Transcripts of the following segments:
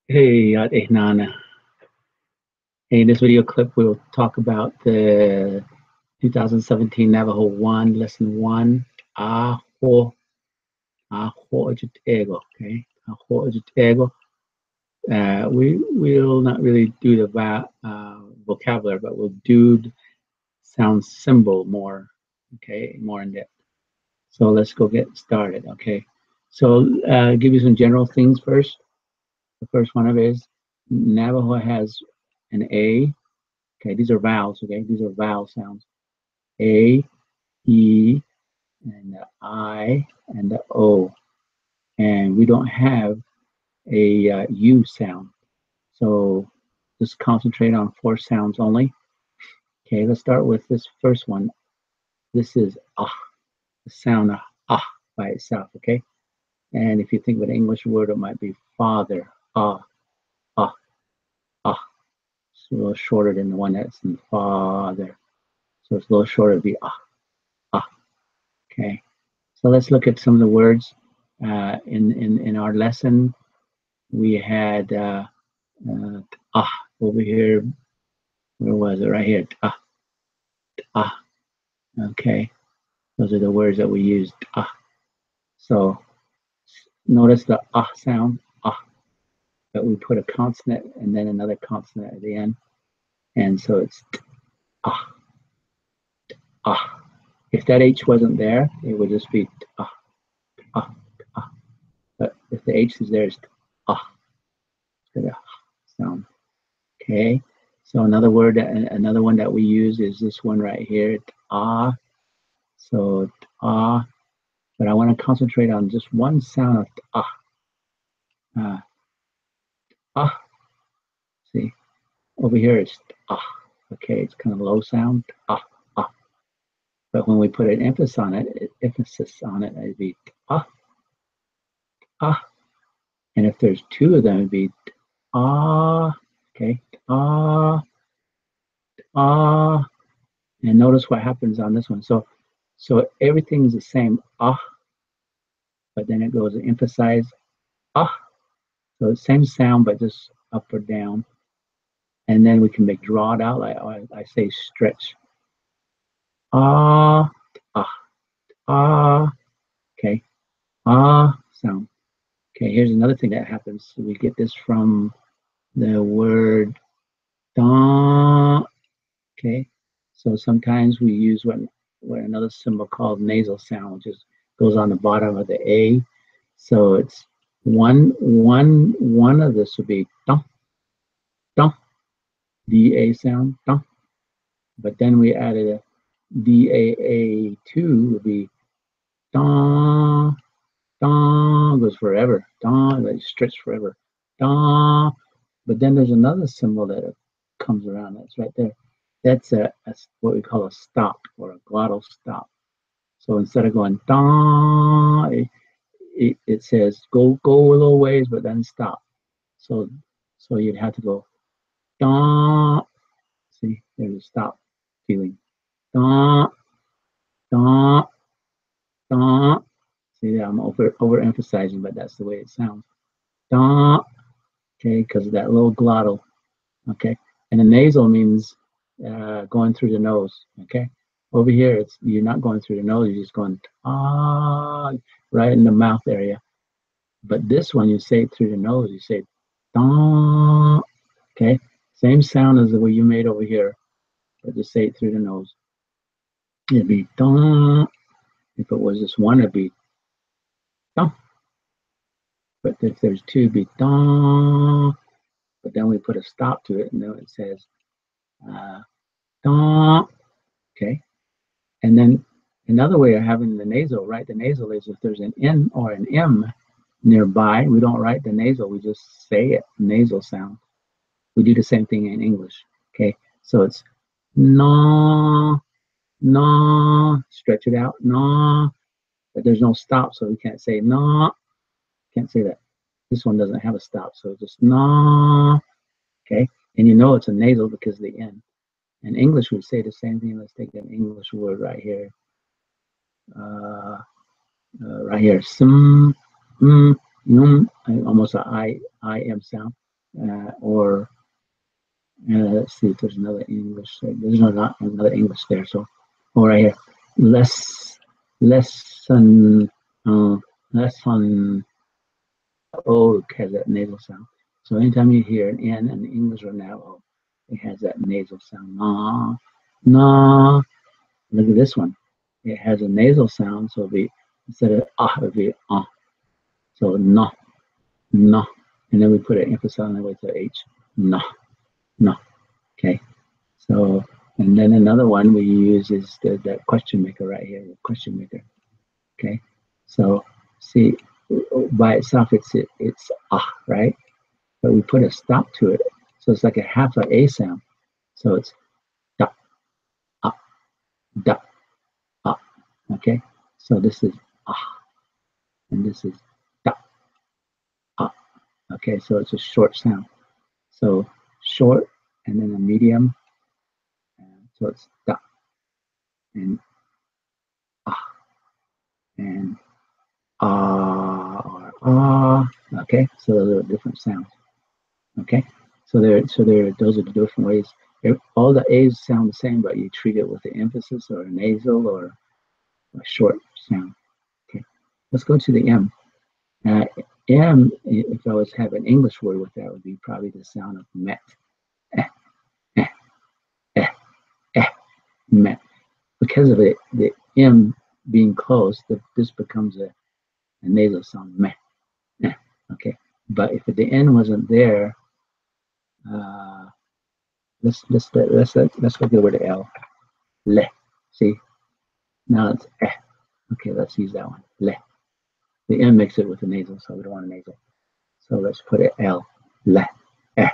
Hey, Nana. Hey, in this video clip, we'll talk about the 2017 Navajo 1, Lesson 1, Aho, Aho Ego, okay? Aho Ego. We will not really do the vocabulary, but we'll do sound symbol more, okay? More in depth. So let's go get started, okay? So give you some general things first. The first one of it is Navajo has an A. Okay, these are vowels, okay? These are vowel sounds. A, E, and the I, and the O. And we don't have a U sound. So just concentrate on 4 sounds only. Okay, let's start with this first one. This is ah, the sound of ah by itself, okay? And if you think of an English word, it might be father, ah, ah, ah. It's a little shorter than the one that's in father. So it's a little shorter, it'd be ah, ah, okay? So let's look at some of the words in our lesson. We had over here. Where was it? Right here. Ah. Okay. Those are the words that we used. So notice the sound. But we put a consonant and then another consonant at the end, and so it's ah ah. If that H wasn't there, it would just be ah ah ah. But if the H is there, it's ah. It's got a sound. Okay. So another word, another one that we use is this one right here, ah. So ah, but I want to concentrate on just one sound of ah. Ah. See, over here is ah. Okay, it's kind of low sound, ah, ah. But when we put an emphasis on it, it'd be ah, ah. And if there's 2 of them, it'd be ah. Okay, ah, ah. And notice what happens on this one. So everything's the same, ah, but then it goes to emphasize, ah. So same sound, but just up or down. And then we can draw it out, like I say stretch. Ah, ah, ah. Okay, ah sound. Okay, here's another thing that happens. So we get this from the word da. Okay, so sometimes we use what another symbol called nasal sound, which goes on the bottom of the A. So it's one of this would be dum, dum, DA sound, dum. But then we added a DAA2 would be dum, dum, goes forever, dum, like stretch forever, dum. But then there's another symbol that comes around that's right there. That's what we call a stop or a glottal stop. So instead of going da, it says go a little ways, but then stop. So you'd have to go da. See, there's a stop feeling. Da, da, da. See, I'm overemphasizing, but that's the way it sounds. Da. Okay, because of that little glottal. Okay, and the nasal means going through the nose. Okay, over here you're not going through the nose, you're just going right in the mouth area. But this one you say it through the nose, you say da. Okay, same sound as the way you made over here, but just say it through the nose. It'd be da. If it was just one, it'd be da. But if there's 2, it'd be da. But then we put a stop to it, and then it says da. Okay, and then another way of having the nasal, write the nasal, is if there's an N or an M nearby, we don't write the nasal, we just say it, nasal sound. We do the same thing in English. Okay, so it's no, no, stretch it out, no, but there's no stop, so we can't say no, can't say that. This one doesn't have a stop, so just no. Okay, and you know it's a nasal because of the N. In English, we say the same thing. Let's take an English word right here. Right here, almost a I M sound. or let's see if there's another English there. There's not another English there. So, right here, lesson, lesson. O has that nasal sound. So anytime you hear an N in English or Navajo, it has that nasal sound. Nah, nah. Look at this one. It has a nasal sound, so it'll be instead of it'll be So no, no. And then we put an emphasis on it with the H. No, no. Okay. So, and then another one we use is that question maker right here, the question maker. Okay. So see, by itself, it's right? But we put a stop to it. So it's like a half of A sound. So it's da, da, okay? So this is and this is da, okay? So it's a short sound. So short and then a medium. So it's da and and or okay? So those are different sounds. Okay? So those are the different ways. All the A's sound the same, but you treat it with an emphasis or a nasal or a short sound. Okay, let's go to the M. M, if I was to have an English word with that, would be probably the sound of met. Eh, eh, eh, eh, met. Because of it, the M being closed, this becomes a nasal sound. Meh. Eh, okay, but if the N wasn't there, let's look over to L. Le. See, now it's eh. Okay, let's use that one. Le. The M makes it with the nasal, so we don't want a nasal. So let's put it L. Le. Eh.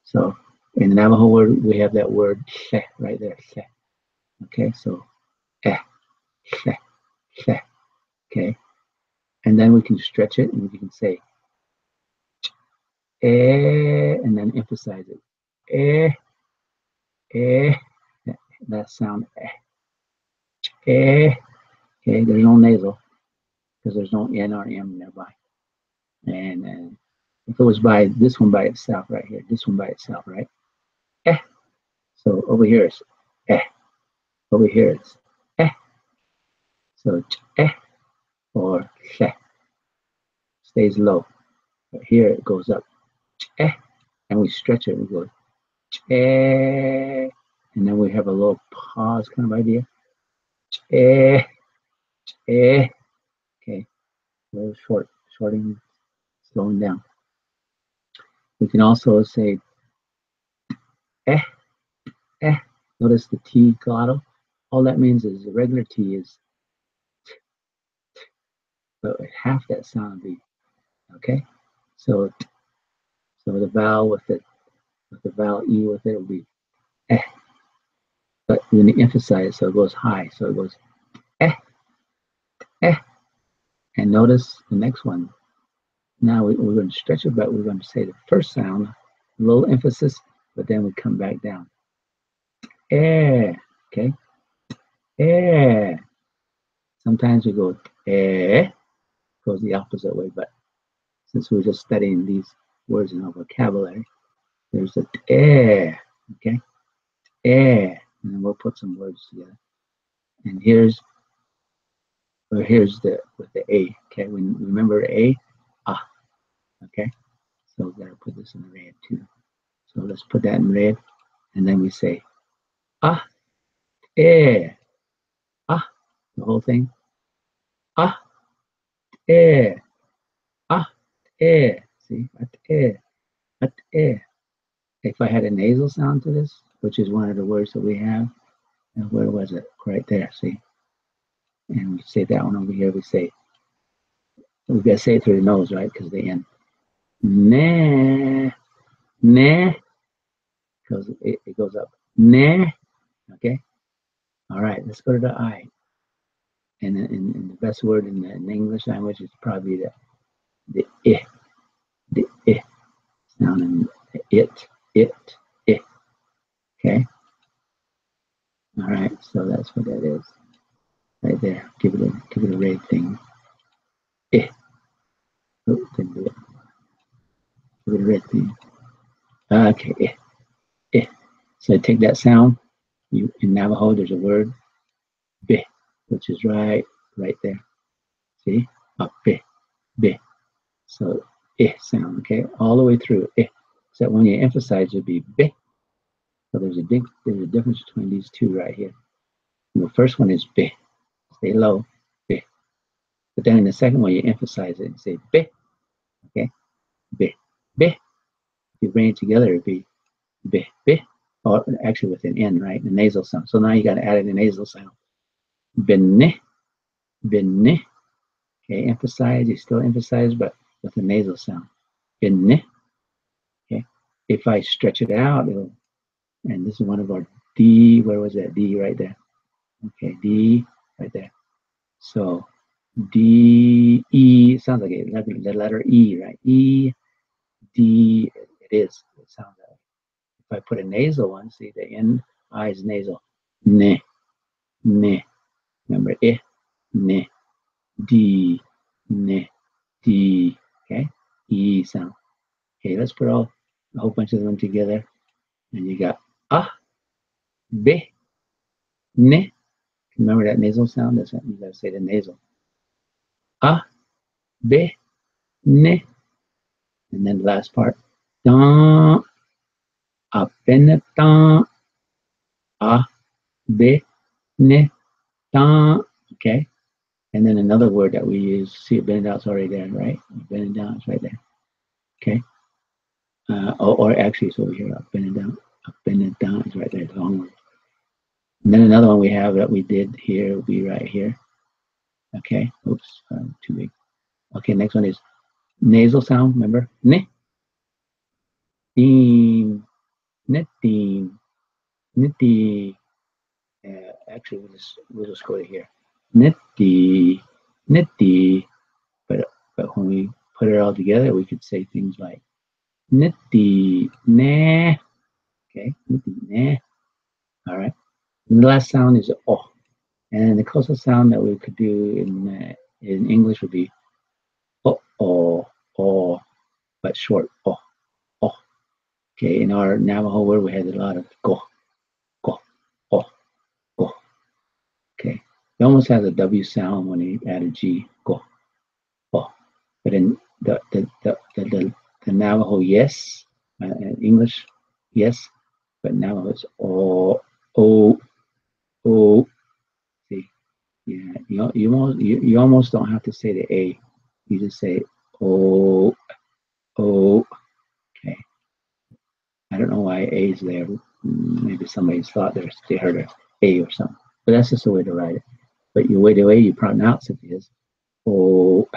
So in the Navajo word, we have that word she right there. She. Okay, so eh, she, she. Okay, and then we can stretch it and we can say eh, and then emphasize it. Eh, eh. That sound eh, eh. Okay, there's no nasal because there's no N or M nearby. And if it was by this one by itself right here, this one by itself, right? Eh. So over here is eh. Over here is eh. So eh or she stays low. But here it goes up. Eh. And we stretch it. We go eh. And then we have a little pause kind of idea. Eh. Eh. Okay. A little shorting, slowing down. We can also say eh. Eh. Notice the T glottal. All that means is the regular T is but half that sound be okay. So the vowel with the vowel E with it will be eh. But when you emphasize, so it goes high. So it goes eh, eh. And notice the next one. Now we're going to stretch it, but we're going to say the first sound, a little emphasis, but then we come back down. Eh, okay? Eh. Sometimes we go eh, goes the opposite way, but since we're just studying these words in our vocabulary, there's a eh, okay? Eh, and then we'll put some words together. And here's the with the A, okay? When remember A, okay? So we gotta put this in red too. So let's put that in red, and then we say eh, the whole thing. Eh, eh. See, eh. If I had a nasal sound to this, which is one of the words that we have, and where was it? Right there. See, and we say that one over here. We gotta say it through the nose, right? Because the end. Nah, nah, because it goes up. Nah. Okay. All right. Let's go to the I. And the best word in the English language is probably the I, the I sound in it. Okay. All right. So that's what that is, right there. Give it a red thing. I. Oh, didn't do it. Give it a red thing. Okay, So take that sound. In Navajo, there's a word, be, which is right there. See? Be, be. So, sound, okay? All the way through, So when you emphasize, it'd be be. So there's a difference between these two right here. And the first one is be. Stay low, be. But then in the second one, you emphasize it and say be, okay? Be, be. If you bring it together, it'd be be, be. Or actually with an N, right? The nasal sound. So now you got to add in the nasal sound. Benne, benne. Okay, emphasize, you still emphasize, but with a nasal sound. Benne. Okay. If I stretch it out, and this is one of our D, where was that? D right there. Okay, D right there. So D, E, sounds like the letter E, right? E, D, it is. It sounds like. If I put a nasal one, see the N, I is nasal. Ne, ne. Remember, ne, D, ne, D. Okay, E sound. Okay, let's put a whole bunch of them together. And you got be, ne. Remember that nasal sound? That's what you gotta say the nasal. Be, ne. And then the last part. Dan, bene, dan, be, ne, dan. Okay. And then another word that we use, see, bend out's already there, right? Bend down is right there. Okay. Or actually, it's over here. Bend down is right there. It's a long word. And then another one we have that we did here will be right here. Okay. Oops, too big. Okay, next one is nasal sound. Remember, ne, team, netting, nitty. Actually, we'll just go to here. Nitty, nitty. But when we put it all together, we could say things like nitty, nah. Okay, nitty, nah. All right. And the last sound is oh. And the closest sound that we could do in English would be oh, but short. Oh. Okay, in our Navajo word, we had a lot of go, oh, go. Okay, it almost has a W sound when you add a G, go, oh. But in the Navajo, yes, in English, yes, but Navajo is oh. See, yeah, you almost don't have to say the A. You just say oh. Okay. I don't know why A is there. Maybe somebody thought they heard an A or something. But that's just the way to write it. But the way you pronounce it is oh,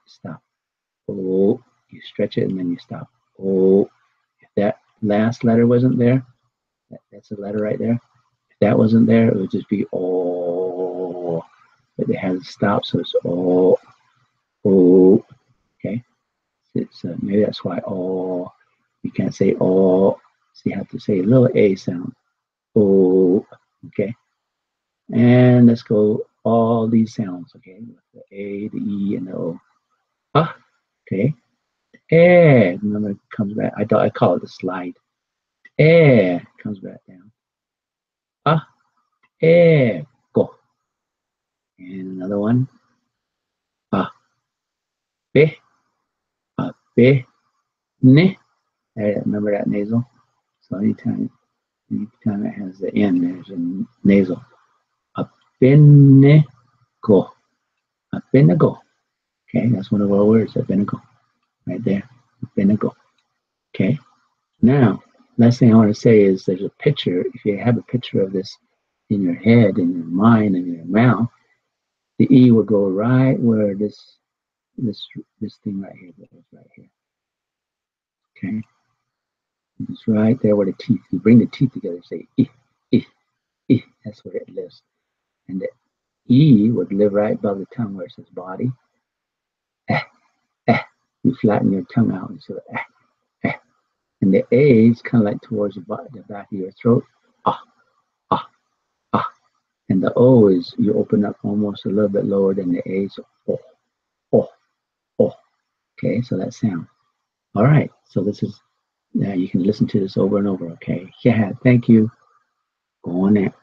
stop. Oh, you stretch it and then you stop. Oh, if that last letter wasn't there, that's a letter right there. If that wasn't there, it would just be oh. But it has a stop, so it's oh. Okay. It's maybe that's why oh. You can't say oh. So you have to say a little A sound. Oh, okay. And let's go all these sounds, okay? The A, the E, and the O. Okay. Remember, it comes back. I call it the slide. Comes back down. Go. And another one. Be, be, ne. Remember that nasal? So anytime it has the N, there's a nasal. Go. Go. Okay, that's one of our words, go. Right there. Go. Okay. Now, last thing I want to say is there's a picture. If you have a picture of this in your head, in your mind, in your mouth, the E will go right where this thing right here goes, right here. Okay. It's right there where the teeth. You bring the teeth together, say E, E, E. That's where it lives. And the E would live right above the tongue where it says body. You flatten your tongue out and say and the A is kind of like towards the back of your throat. And the O is you open up almost a little bit lower than the A. So oh. Okay, so that sound. All right, so this is Now you can listen to this over and over. Okay. Yeah. Thank you. Go on there.